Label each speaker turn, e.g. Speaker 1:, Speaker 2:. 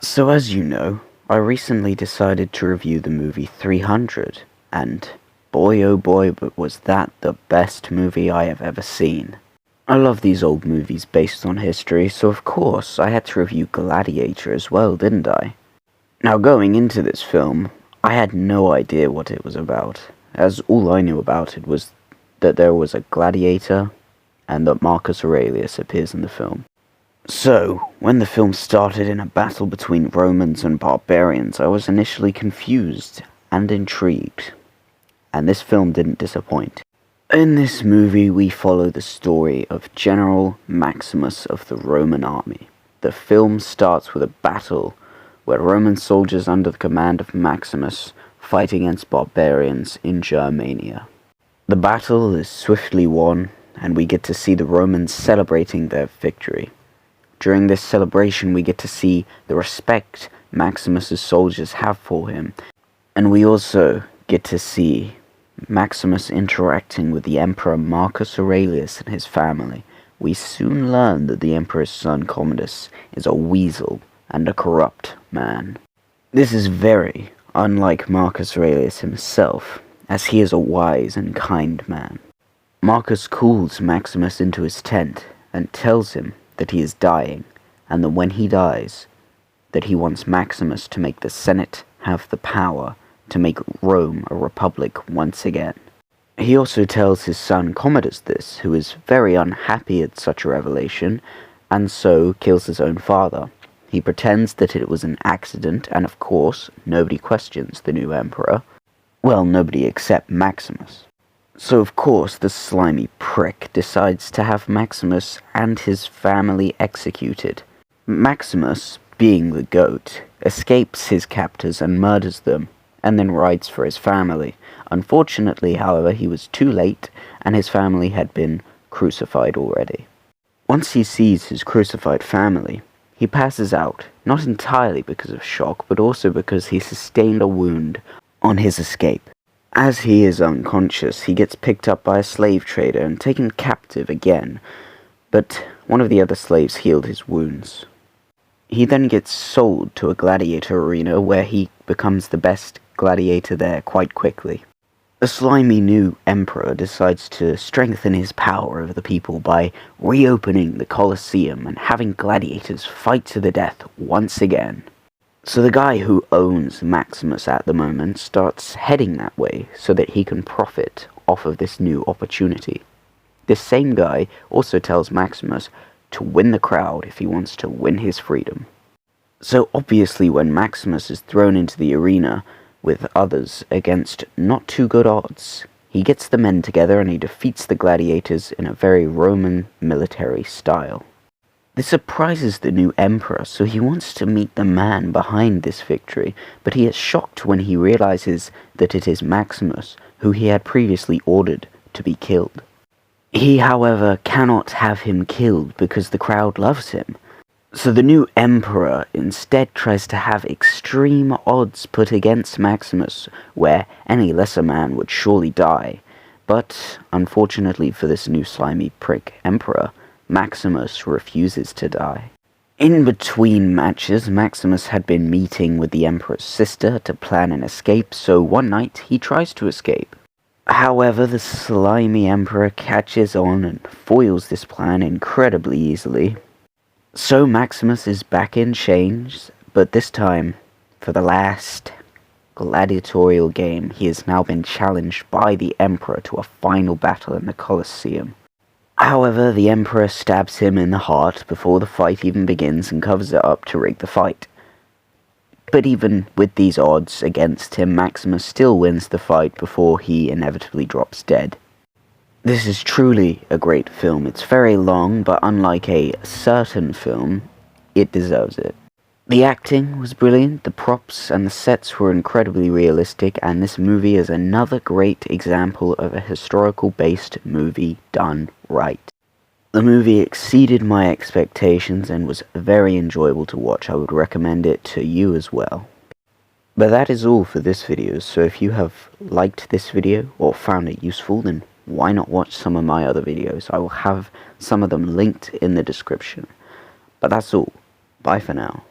Speaker 1: So as you know, I recently decided to review the movie 300, and boy oh boy, but was that the best movie I have ever seen. I love these old movies based on history, so of course I had to review Gladiator as well, didn't I? Now going into this film, I had no idea what it was about, as all I knew about it was that there was a gladiator and that Marcus Aurelius appears in the film. So, when the film started in a battle between Romans and barbarians, I was initially confused and intrigued. And this film didn't disappoint. In this movie, we follow the story of General Maximus of the Roman army. The film starts with a battle where Roman soldiers under the command of Maximus fight against barbarians in Germania. The battle is swiftly won, and we get to see the Romans celebrating their victory. During this celebration, we get to see the respect Maximus's soldiers have for him, and we also get to see Maximus interacting with the Emperor Marcus Aurelius and his family. We soon learn that the Emperor's son Commodus is a weasel and a corrupt man. This is very unlike Marcus Aurelius himself, as he is a wise and kind man. Marcus calls Maximus into his tent and tells him that he is dying, and that when he dies, that he wants Maximus to make the Senate have the power to make Rome a republic once again. He also tells his son Commodus this, who is very unhappy at such a revelation, and so kills his own father. He pretends that it was an accident, and of course, nobody questions the new emperor. Well, nobody except Maximus. So of course the slimy prick decides to have Maximus and his family executed. Maximus, being the goat, escapes his captors and murders them, and then rides for his family. Unfortunately, however, he was too late, and his family had been crucified already. Once he sees his crucified family, he passes out, not entirely because of shock, but also because he sustained a wound on his escape. As he is unconscious, he gets picked up by a slave trader and taken captive again, but one of the other slaves healed his wounds. He then gets sold to a gladiator arena where he becomes the best gladiator there quite quickly. The slimy new emperor decides to strengthen his power over the people by reopening the Colosseum and having gladiators fight to the death once again. So the guy who owns Maximus at the moment starts heading that way so that he can profit off of this new opportunity. This same guy also tells Maximus to win the crowd if he wants to win his freedom. So obviously when Maximus is thrown into the arena with others against not too good odds, he gets the men together and he defeats the gladiators in a very Roman military style. This surprises the new emperor, so he wants to meet the man behind this victory, but he is shocked when he realizes that it is Maximus, who he had previously ordered to be killed. He, however, cannot have him killed because the crowd loves him, so the new emperor instead tries to have extreme odds put against Maximus, where any lesser man would surely die. But, unfortunately for this new slimy prick emperor, Maximus refuses to die. In between matches, Maximus had been meeting with the emperor's sister to plan an escape, so one night he tries to escape. However, the slimy emperor catches on and foils this plan incredibly easily. So Maximus is back in chains, but this time, for the last gladiatorial game, he has now been challenged by the emperor to a final battle in the Colosseum. However, the emperor stabs him in the heart before the fight even begins and covers it up to rig the fight. But even with these odds against him, Maximus still wins the fight before he inevitably drops dead. This is truly a great film. It's very long, but unlike a certain film, it deserves it. The acting was brilliant, the props and the sets were incredibly realistic, and this movie is another great example of a historical-based movie done right. The movie exceeded my expectations and was very enjoyable to watch. I would recommend it to you as well. But that is all for this video, so if you have liked this video or found it useful, then why not watch some of my other videos? I will have some of them linked in the description. But that's all. Bye for now.